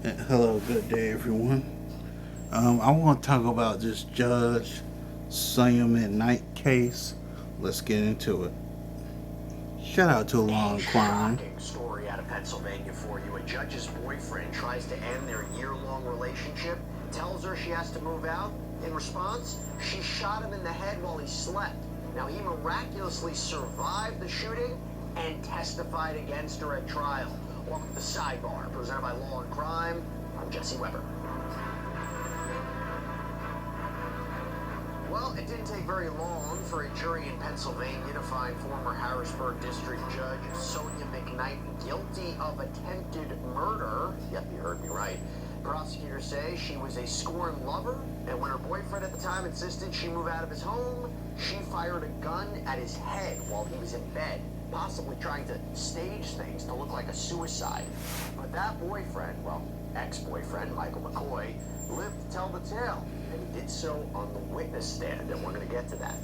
Hello, good day, everyone. I want to talk about this Judge Sonya McKnight case. Let's get into it. Shout out to a A long crime. shocking story out of Pennsylvania for you. A judge's boyfriend tries to end their year-long relationship, tells her she has to move out. In response, she shot him in the head while he slept. Now, he miraculously survived the shooting and testified against her at trial. Welcome to Sidebar, presented by Law and Crime. I'm Jesse Weber. Well, it didn't take very long for a jury in Pennsylvania to find former Harrisburg District Judge Sonya McKnight guilty of attempted murder. Yep, you heard me right. Prosecutors say she was a scorned lover, and when her boyfriend at the time insisted she move out of his home, she fired a gun at his head while he was in bed, possibly trying to stage things to look like a suicide. But that boyfriend, well, ex-boyfriend, Michael McCoy, lived to tell the tale, and he did so on the witness stand, and we're going to get to that.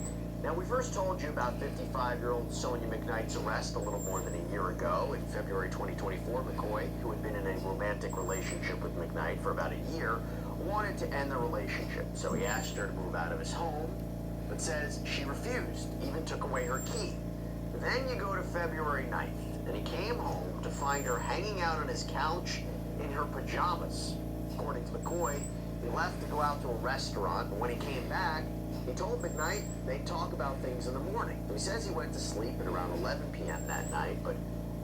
Now, we first told you about 55-year-old Sonya McKnight's arrest a little more than a year ago. In February 2024, McCoy, who had been in a romantic relationship with McKnight for about a year, wanted to end the relationship, so he asked her to move out of his home, but says she refused, even took away her key. Then you go to February 9th, and he came home to find her hanging out on his couch in her pajamas. According to McCoy, he left to go out to a restaurant, and when he came back, he told McKnight they'd talk about things in the morning. He says he went to sleep at around 11 p.m. that night, but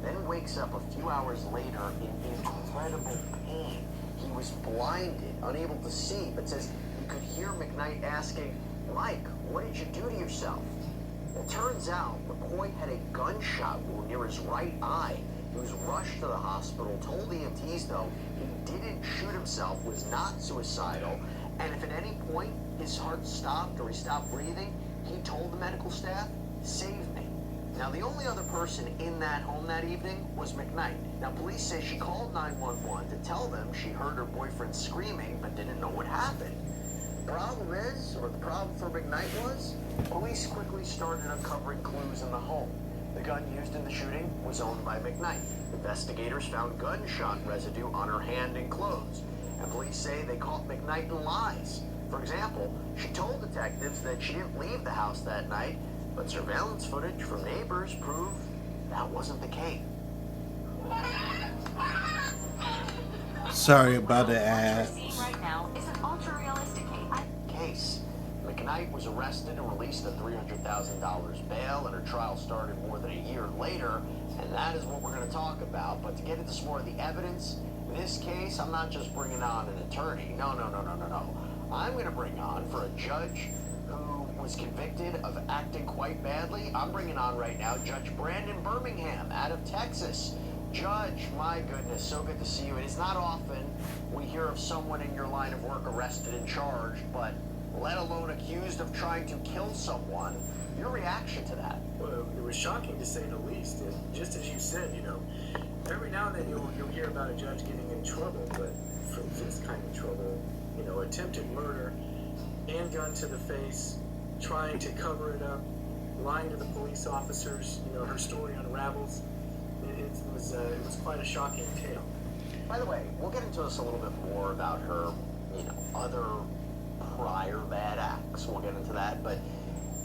then wakes up a few hours later in incredible pain. He was blinded, unable to see, but says he could hear McKnight asking, "Mike, what did you do to yourself?" It turns out McCoy had a gunshot wound near his right eye. He was rushed to the hospital, told EMTs, though, he didn't shoot himself, was not suicidal, and if at any point his heart stopped or he stopped breathing, he told the medical staff, "Save me." Now, the only other person in that home that evening was McKnight. Now, police say she called 911 to tell them she heard her boyfriend screaming but didn't know what happened. The problem for McKnight was, police quickly started uncovering clues in the home. The gun used in the shooting was owned by McKnight. Investigators found gunshot residue on her hand and clothes. And police say they caught McKnight in lies. For example, she told detectives that she didn't leave the house that night, but surveillance footage from neighbors proved that wasn't the case. Sorry about the ads. Right now is an ultra-realistic case. McKnight was arrested and released at $300,000 bail, and her trial started more than a year later, and that is what we're going to talk about. But to get into some more of the evidence, in this case, I'm not just bringing on an attorney. No. I'm going to bring on, for a judge who was convicted of acting quite badly, I'm bringing on right now Judge Brandon Birmingham out of Texas. Judge, my goodness, so good to see you. It is not often we hear of someone in your line of work arrested and charged, but let alone accused of trying to kill someone. Your reaction to that? Well, it was shocking to say the least. And just as you said, every now and then you'll hear about a judge getting in trouble, but for this kind of trouble, attempted murder, handgun to the face, trying to cover it up, lying to the police officers, her story unravels. It was quite a shocking tale. By the way, we'll get into this a little bit more about her, other prior bad acts. We'll get into that. But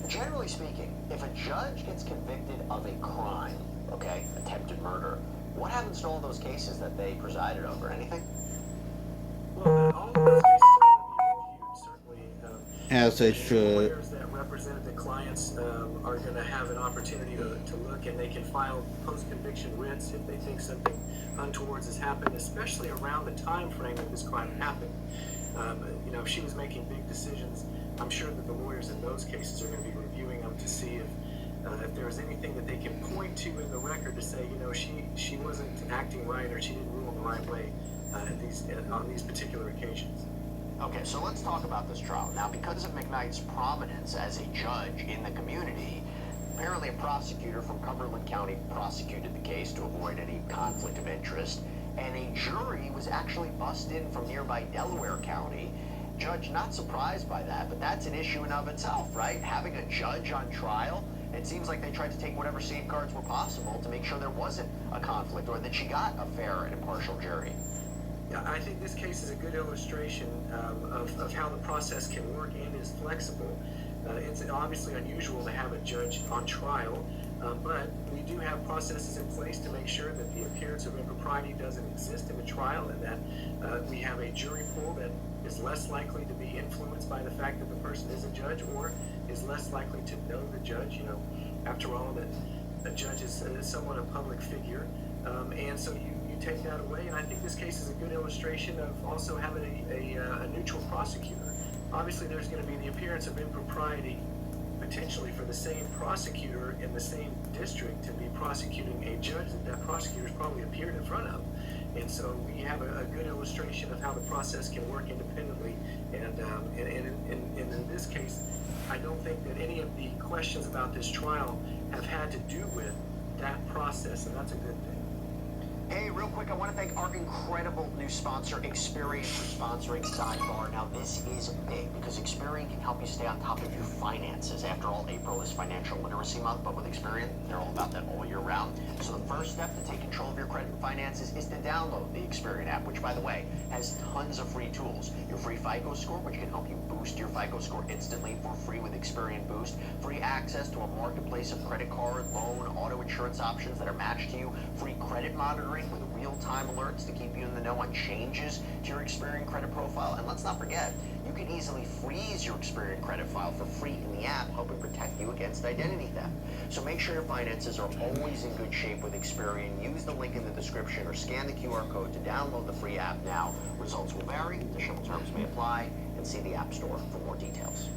generally speaking, if a judge gets convicted of a crime, okay, attempted murder, what happens to all those cases that they presided over? Anything? Well, all of those cases are going to be reviewed, certainly. As they The should. lawyers that represent the clients are going to have an opportunity to look, and they can file post-conviction writs if they think something untoward has happened, especially around the time frame that this crime happened. If she was making big decisions, I'm sure that the lawyers in those cases are going to be reviewing them to see if there is anything that they can point to in the record to say, she wasn't acting right or she didn't rule in the right way on these particular occasions. Okay, so let's talk about this trial. Now, because of McKnight's prominence as a judge in the community, apparently a prosecutor from Cumberland County prosecuted the case to avoid any conflict of interest, and a jury was actually bussed in from nearby Delaware County. Judge, not surprised by that, but that's an issue in of itself, right? Having a judge on trial, it seems like they tried to take whatever safeguards were possible to make sure there wasn't a conflict or that she got a fair and impartial jury. Yeah, I think this case is a good illustration of how the process can work and is flexible. It's obviously unusual to have a judge on trial, but we do have processes in place to make sure that the appearance of impropriety doesn't exist in the trial, and that we have a jury pool that is less likely to be influenced by the fact that the person is a judge, or is less likely to know the judge. You know, after all, that a judge is somewhat a public figure, and so you take that away, and I think this case is a good illustration of also having a neutral prosecutor. Obviously, there's going to be the appearance of impropriety potentially for the same prosecutor in the same district to be prosecuting a judge that prosecutor's probably appeared in front of. And so we have a good illustration of how the process can work independently. And in this case, I don't think that any of the questions about this trial have had to do with that process, and that's a good thing. Hey, real quick, I want to thank our incredible new sponsor, Experian, for sponsoring Sidebar. Now, this is big because Experian can help you stay on top of your finances. After all, April is Financial Literacy Month, but with Experian, they're all about that all year round. So the first step to take control of your credit and finances is to download the Experian app, which, by the way, has tons of free tools. Your free FICO score, which can help you boost your FICO score instantly for free with Experian Boost. Free access to a marketplace of credit card, loan, auto insurance options that are matched to you. Free credit monitoring with real-time alerts to keep you in the know on changes to your Experian credit profile. And let's not forget, you can easily freeze your Experian credit file for free in the app, helping protect you against identity theft. So make sure your finances are always in good shape with Experian. Use the link in the description or scan the QR code to download the free app now. Results will vary, additional terms may apply, and see the App Store for more details.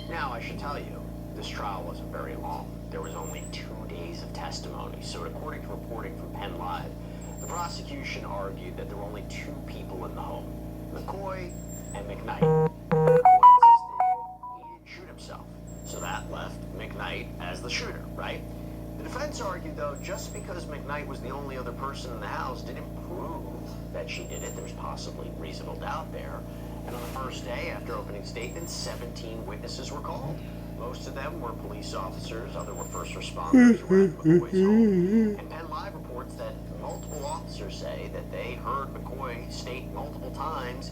Now, I should tell you, this trial wasn't very long. There was only 2 days of testimony. So according to reporting from Penn Live, the prosecution argued that there were only 2 people in the home, McCoy and McKnight. McCoy insisted he didn't shoot himself, so that left McKnight as the shooter, right? The defense argued, though, just because McKnight was the only other person in the house didn't prove that she did it. There's possibly reasonable doubt there. And on the first day, after opening statements, 17 witnesses were called. Most of them were police officers, others were first responders who were at McCoy's home. And Penn Live reports that multiple officers say that they heard McCoy state multiple times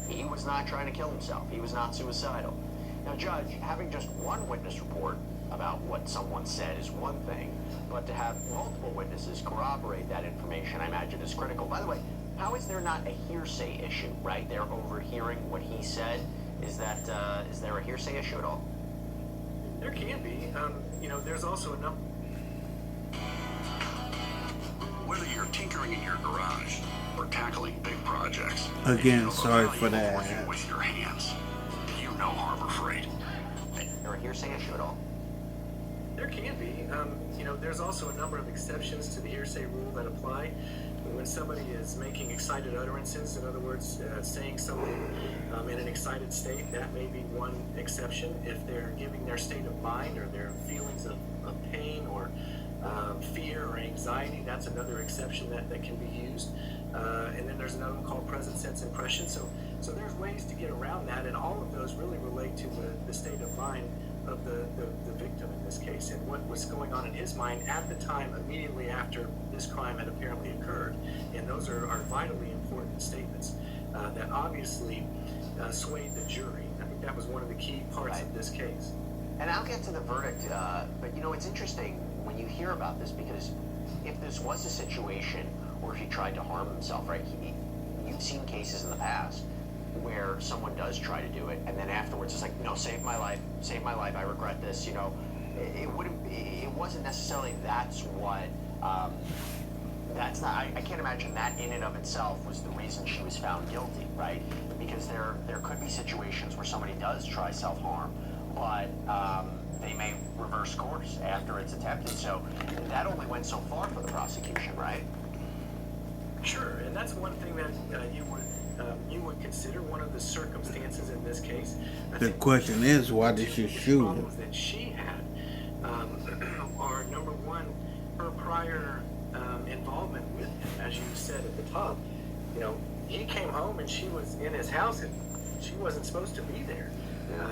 he was not trying to kill himself. He was not suicidal. Now, Judge, having just one witness report about what someone said is one thing, but to have multiple witnesses corroborate that information, I imagine, is critical. By the way, how is there not a hearsay issue, right? They're overhearing what he said. Is there a hearsay issue at all? There can be. You know, there's also a number. Whether you're tinkering in your garage or tackling big projects. Again, sorry for that. Working with your hands. You know Harbor Freight. Is there a hearsay issue at all? There can be. You know, there's also a number of exceptions to the hearsay rule that apply. When somebody is making excited utterances, in other words, saying something in an excited state, that may be one exception. If they're giving their state of mind or their feelings of pain or fear or anxiety, that's another exception that can be used. And then there's another one called present sense impression. So there's ways to get around that, and all of those really relate to the state of mind of the victim in this case, and what was going on in his mind at the time immediately after this crime had apparently occurred. And those are vitally important statements that obviously swayed the jury. I think that was one of the key parts of this case. And I'll get to the verdict, but you know, it's interesting when you hear about this, because if this was a situation where he tried to harm himself, right, you've seen cases in the past where someone does try to do it, and then afterwards it's like, no, save my life, I regret this, you know. It wasn't necessarily that's not, I can't imagine that in and of itself was the reason she was found guilty, right? Because there could be situations where somebody does try self-harm, but they may reverse course after it's attempted. So that only went so far for the prosecution, right? Sure, and that's one thing that you would consider one of the circumstances in this case. The question is, why did she shoot him? Problems that she had are, number one, her prior involvement with him, as you said at the top. You know, he came home and she was in his house and she wasn't supposed to be there.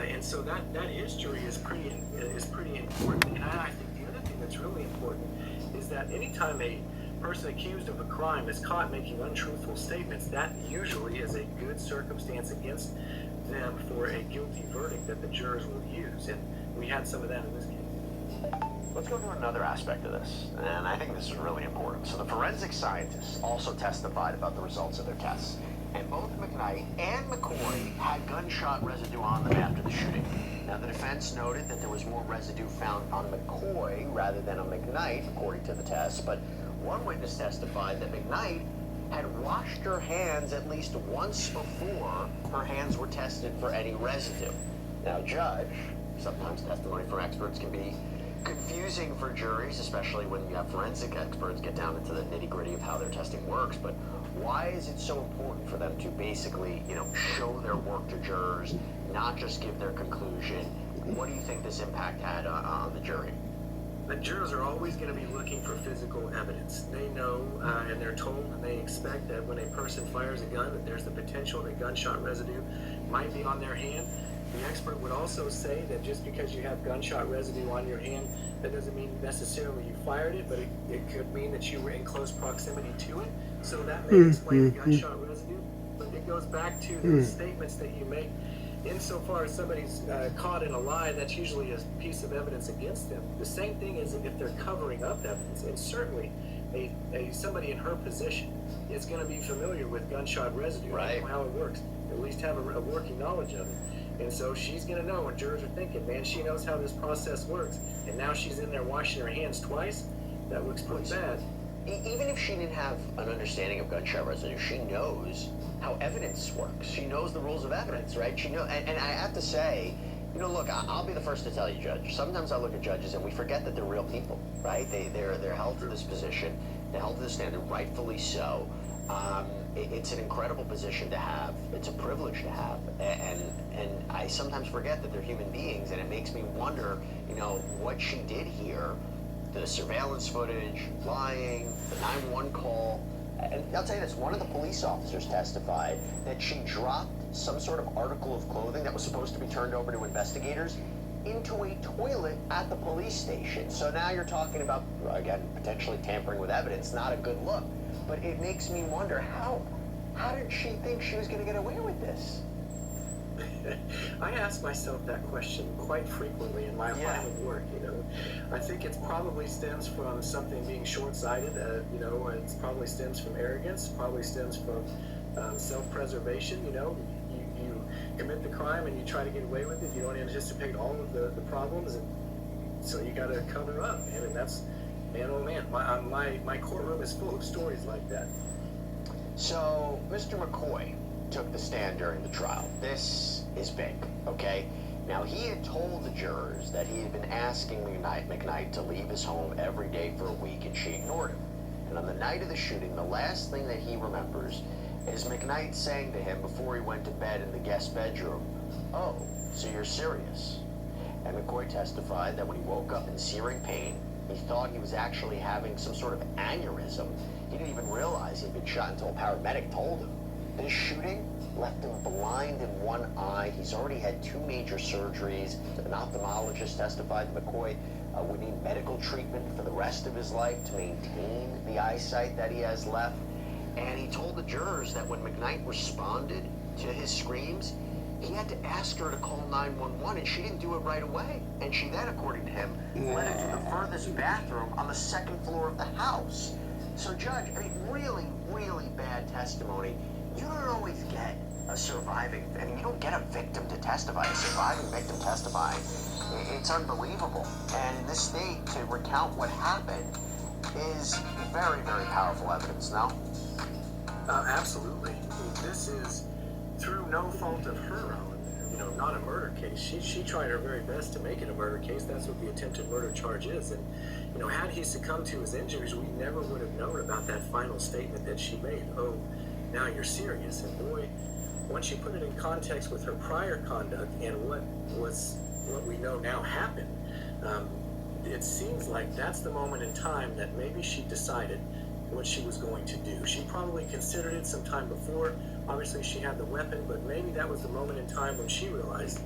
And so that history is pretty important. And I think the other thing that's really important is that anytime a person accused of a crime is caught making untruthful statements, that usually is a good circumstance against them for a guilty verdict that the jurors will use. And we had some of that in this case. Let's go to another aspect of this, and I think this is really important. So the forensic scientists also testified about the results of their tests, and both McKnight and McCoy had gunshot residue on them after the shooting. Now, the defense noted that there was more residue found on McCoy rather than on McKnight, according to the test, but one witness testified that McKnight had washed her hands at least once before her hands were tested for any residue. Now, Judge, sometimes testimony from experts can be confusing for juries, especially when you have forensic experts get down into the nitty-gritty of how their testing works, but why is it so important for them to basically, show their work to jurors, not just give their conclusion? What do you think this impact had on the jury? The jurors are always going to be looking for physical evidence. They know and they're told and they expect that when a person fires a gun that there's the potential that gunshot residue might be on their hand. The expert would also say that just because you have gunshot residue on your hand, that doesn't mean necessarily you fired it, but it could mean that you were in close proximity to it. So that may explain the gunshot residue. But it goes back to the statements that you make. Insofar as somebody's caught in a lie, that's usually a piece of evidence against them. The same thing is if they're covering up evidence, and certainly somebody in her position is going to be familiar with gunshot residue, right? Know how it works, at least have a working knowledge of it. And so she's going to know, and jurors are thinking, man, she knows how this process works, and now she's in there washing her hands twice. That looks pretty bad. Even if she didn't have an understanding of gunshot residue, she knows how evidence works. She knows the rules of evidence, right? She knows, and I have to say, look, I'll be the first to tell you, Judge. Sometimes I look at judges and we forget that they're real people, right? They're held to this position, they're held to the standard, rightfully so. It's an incredible position to have. It's a privilege to have, and I sometimes forget that they're human beings, and it makes me wonder, what she did here. The surveillance footage, lying, the 911 call. And I'll tell you this, one of the police officers testified that she dropped some sort of article of clothing that was supposed to be turned over to investigators into a toilet at the police station. So now you're talking about, again, potentially tampering with evidence, not a good look. But it makes me wonder, how did she think she was going to get away with this? I ask myself that question quite frequently in my line of work. I think it probably stems from something being short-sighted. It probably stems from arrogance. Probably stems from self-preservation. You commit the crime and you try to get away with it. You don't anticipate all of the problems, and so you got to cover up, man. And that's, man, oh man, my courtroom is full of stories like that. So, Mr. McCoy took the stand during the trial. This is big, okay? Now, he had told the jurors that he had been asking McKnight to leave his home every day for a week, and she ignored him. And on the night of the shooting, the last thing that he remembers is McKnight saying to him before he went to bed in the guest bedroom, "Oh, so you're serious?" And McCoy testified that when he woke up in searing pain, he thought he was actually having some sort of aneurysm. He didn't even realize he'd been shot until a paramedic told him. This shooting left him blind in one eye. He's already had 2 major surgeries. An ophthalmologist testified that McCoy would need medical treatment for the rest of his life to maintain the eyesight that he has left. And he told the jurors that when McKnight responded to his screams, he had to ask her to call 911, and she didn't do it right away. And she then, according to him, led him to the furthest bathroom on the 2nd floor of the house. So, Judge, really, really bad testimony. You don't always get a surviving, you don't get a victim to testify, a surviving victim testifying. It's unbelievable. And in this state, to recount what happened is very, very powerful evidence, no? Absolutely. This is through no fault of her own, not a murder case. She tried her very best to make it a murder case. That's what the attempted murder charge is. And, had he succumbed to his injuries, we never would have known about that final statement that she made. "Oh, now you're serious." And boy, once you put it in context with her prior conduct and what we know now happened, it seems like that's the moment in time that maybe she decided what she was going to do. She probably considered it some time before. Obviously, she had the weapon, but maybe that was the moment in time when she realized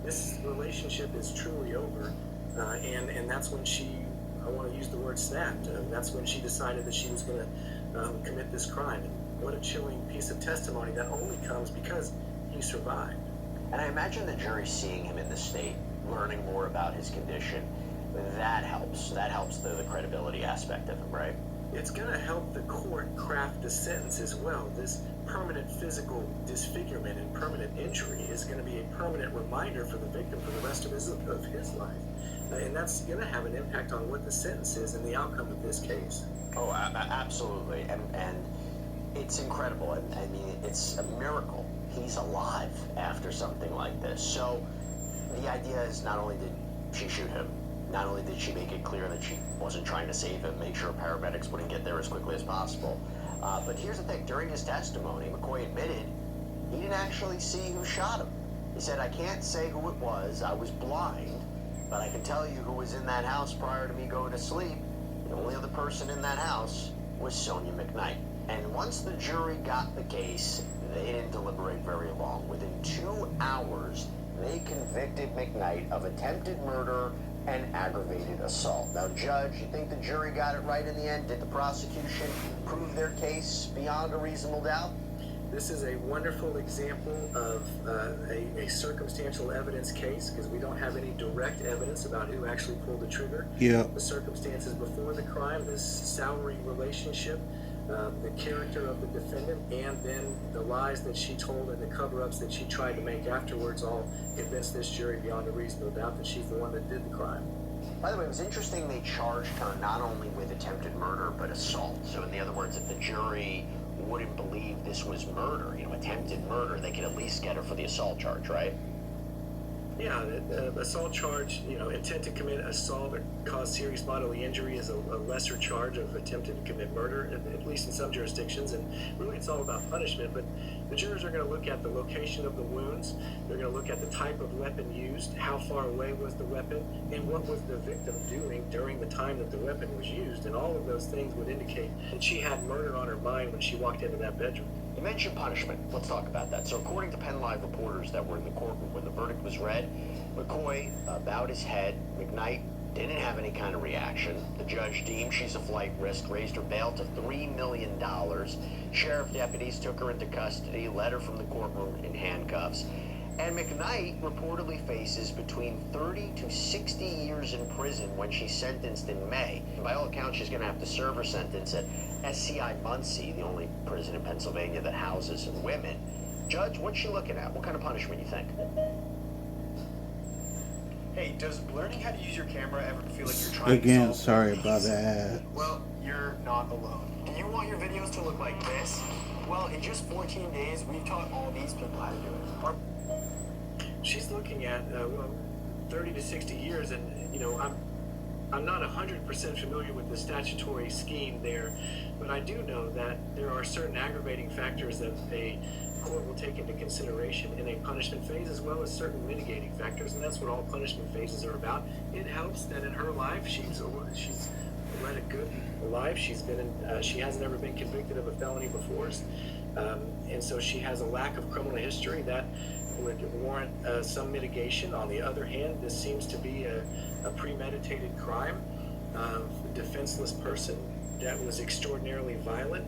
this relationship is truly over, and that's when she I want to use the word snapped. That's when she decided that she was going to commit this crime. And what a chilling piece of testimony that only comes because he survived. And I imagine the jury seeing him in the state, learning more about his condition, that helps. That helps the credibility aspect of him, right? It's going to help the court craft the sentence as well. This permanent physical disfigurement and permanent injury is going to be a permanent reminder for the victim for the rest of his life. And that's going to have an impact on what the sentence is and the outcome of this case. Oh, absolutely. And it's incredible. I mean, it's a miracle he's alive after something like this. So the idea is not only did she shoot him, not only did she make it clear that she wasn't trying to save him, make sure paramedics wouldn't get there as quickly as possible. But here's the thing. During his testimony, McCoy admitted he didn't actually see who shot him. He said, I can't say who it was. I was blind, but I can tell you who was in that house prior to me going to sleep. The only other person in that house was Sonya McKnight. And once the jury got the case, they didn't deliberate very long. Within 2 hours, they convicted McKnight of attempted murder and aggravated assault. Now, Judge, you think the jury got it right in the end? Did the prosecution prove their case beyond a reasonable doubt? This is a wonderful example of a circumstantial evidence case because we don't have any direct evidence about who actually pulled the trigger. Yeah. The circumstances before the crime, this souring relationship, the character of the defendant, and then the lies that she told and the cover-ups that she tried to make afterwards all convinced this jury beyond a reasonable doubt that she's the one that did the crime. By the way, it was interesting they charged her not only with attempted murder, but assault. So in other words, if the jury wouldn't believe this was murder, attempted murder, they could at least get her for the assault charge, right? Yeah, the assault charge, intent to commit assault or cause serious bodily injury is a lesser charge of attempted to commit murder, at least in some jurisdictions. And really, it's all about punishment. But the jurors are going to look at the location of the wounds. They're going to look at the type of weapon used, how far away was the weapon, and what was the victim doing during the time that the weapon was used. And all of those things would indicate that she had murder on her mind when she walked into that bedroom. You mentioned punishment. Let's talk about that. So according to Penn Live reporters that were in the courtroom when the verdict was read, McCoy bowed his head. McKnight didn't have any kind of reaction. The judge deemed she's a flight risk, raised her bail to $3 million. Sheriff deputies took her into custody, led her from the courtroom in handcuffs. And McKnight reportedly faces between 30 to 60 years in prison when she's sentenced in May. And by all accounts, she's going to have to serve her sentence at SCI Muncie, the only prison in Pennsylvania that houses women. Judge, what's she looking at? What kind of punishment you think? Hey, does learning how to use your camera ever feel like you're trying Again, to solve sorry movies? about that. Well, you're not alone. Do you want your videos to look like this? Well, in just 14 days, we've taught all these people how to do it. She's looking at 30 to 60 years, and I'm not 100% familiar with the statutory scheme there, but I do know that there are certain aggravating factors that a court will take into consideration in a punishment phase, as well as certain mitigating factors, and that's what all punishment phases are about. It helps that in her life she's led a good life. She hasn't ever been convicted of a felony before, and so she has a lack of criminal history that would warrant some mitigation. On the other hand, this seems to be a premeditated crime, a defenseless person that was extraordinarily violent,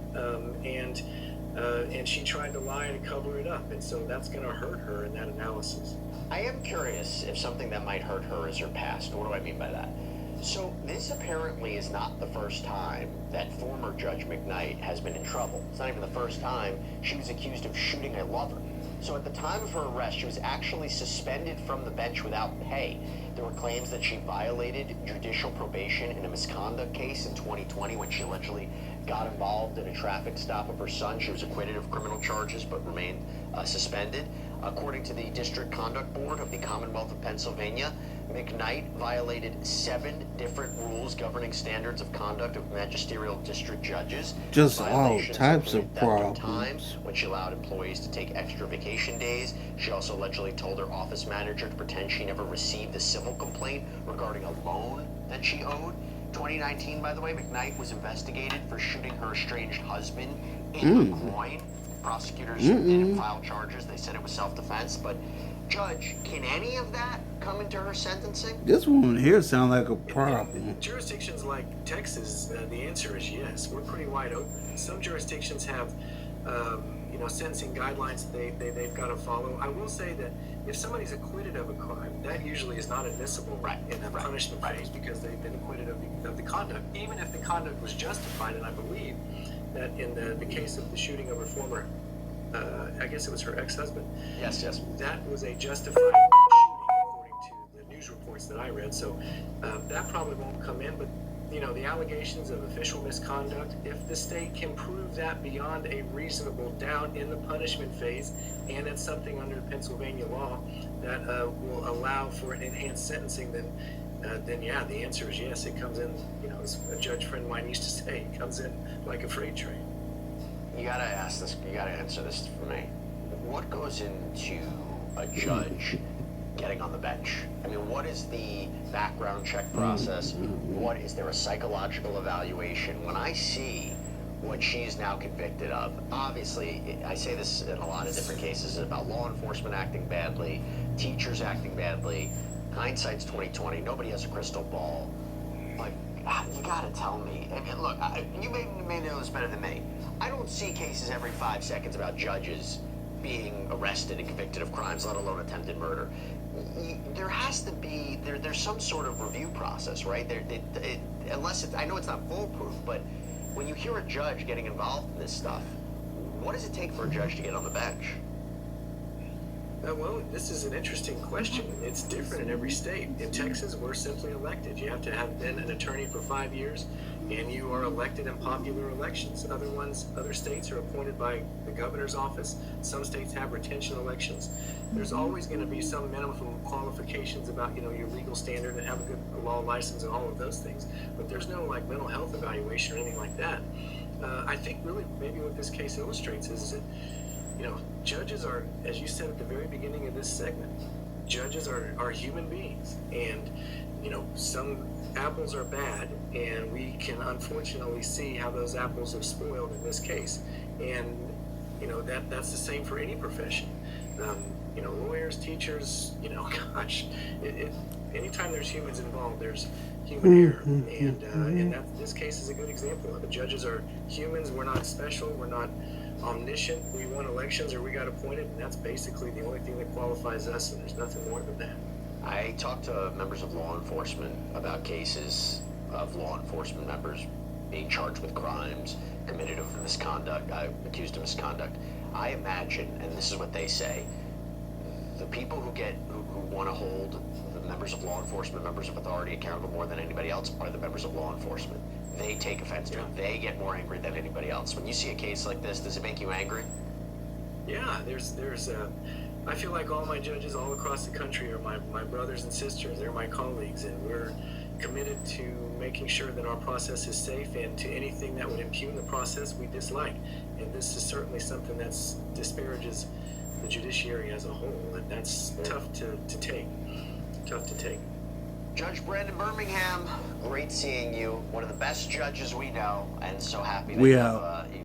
and she tried to lie to cover it up, and so that's going to hurt her in that analysis. I am curious if something that might hurt her is her past. What do I mean by that? So this apparently is not the first time that former Judge McKnight has been in trouble. It's not even the first time she was accused of shooting a lover. So at the time of her arrest, she was actually suspended from the bench without pay. There were claims that she violated judicial probation in a misconduct case in 2020 when she allegedly got involved in a traffic stop of her son. She was acquitted of criminal charges but remained suspended. According to the District Conduct Board of the Commonwealth of Pennsylvania, McKnight violated 7 different rules governing standards of conduct of magisterial district judges. Just all Violations types of included theft problems. time when she allowed employees to take extra vacation days. She also allegedly told her office manager to pretend she never received a civil complaint regarding a loan that she owed. 2019, by the way, McKnight was investigated for shooting her estranged husband in the groin. Prosecutors didn't file charges. They said it was self-defense, but Judge, can any of that come into her sentencing? This one here sounds like a problem. In jurisdictions like Texas, the answer is yes. We're pretty wide open. Some jurisdictions have, sentencing guidelines they've got to follow. I will say that if somebody's acquitted of a crime, that usually is not admissible in the punishment phase because they've been acquitted of the conduct, even if the conduct was justified. And I believe that in the case of the shooting of her former, I guess it was her ex-husband. Yes. That was a justified shooting according to the news reports that I read. So that probably won't come in, but the allegations of official misconduct, if the state can prove that beyond a reasonable doubt in the punishment phase, and it's something under Pennsylvania law that will allow for an enhanced sentencing, then yeah, the answer is yes. It comes in, as a judge friend of mine used to say, it comes in like a freight train. You gotta answer this for me. What goes into a judge getting on the bench? I mean, what is the background check process? Is there a psychological evaluation? When I see what she is now convicted of, obviously, I say this in a lot of different cases about law enforcement acting badly, teachers acting badly. Hindsight's 20/20. Nobody has a crystal ball. But you gotta tell me. I mean, look, you may know this better than me. I don't see cases every 5 seconds about judges being arrested and convicted of crimes, let alone attempted murder. There has to be, there's some sort of review process, right? I know it's not foolproof, but when you hear a judge getting involved in this stuff, what does it take for a judge to get on the bench? Well, this is an interesting question. It's different in every state. In Texas, we're simply elected. You have to have been an attorney for 5 years, and you are elected in popular elections. Other states are appointed by the governor's office. Some states have retention elections. There's always going to be some minimum qualifications about, your legal standard and have a good law license and all of those things. But there's no mental health evaluation or anything like that. I think really maybe what this case illustrates is that judges are, as you said at the very beginning of this segment, judges are human beings. And, some apples are bad, and we can unfortunately see how those apples have spoiled in this case. And, that's the same for any profession. Lawyers, teachers, anytime there's humans involved, there's human error. And this case is a good example of it. Judges are humans. We're not special. We're not omniscient. We won elections or we got appointed, and that's basically the only thing that qualifies us, and there's nothing more than that. I talked to members of law enforcement about cases of law enforcement members being charged with crimes, committed of misconduct, accused of misconduct. I imagine, and this is what they say, the people who want to hold the members of law enforcement, members of authority accountable more than anybody else are the members of law enforcement. They take offense to it. They get more angry than anybody else. When you see a case like this, does it make you angry? Yeah, I feel like all my judges all across the country are my brothers and sisters. They're my colleagues, and we're committed to making sure that our process is safe, and to anything that would impugn the process we dislike. And this is certainly something that disparages the judiciary as a whole, and that's tough to take. Tough to take. Judge Brandon Birmingham, great seeing you. One of the best judges we know, and so happy that We you out. have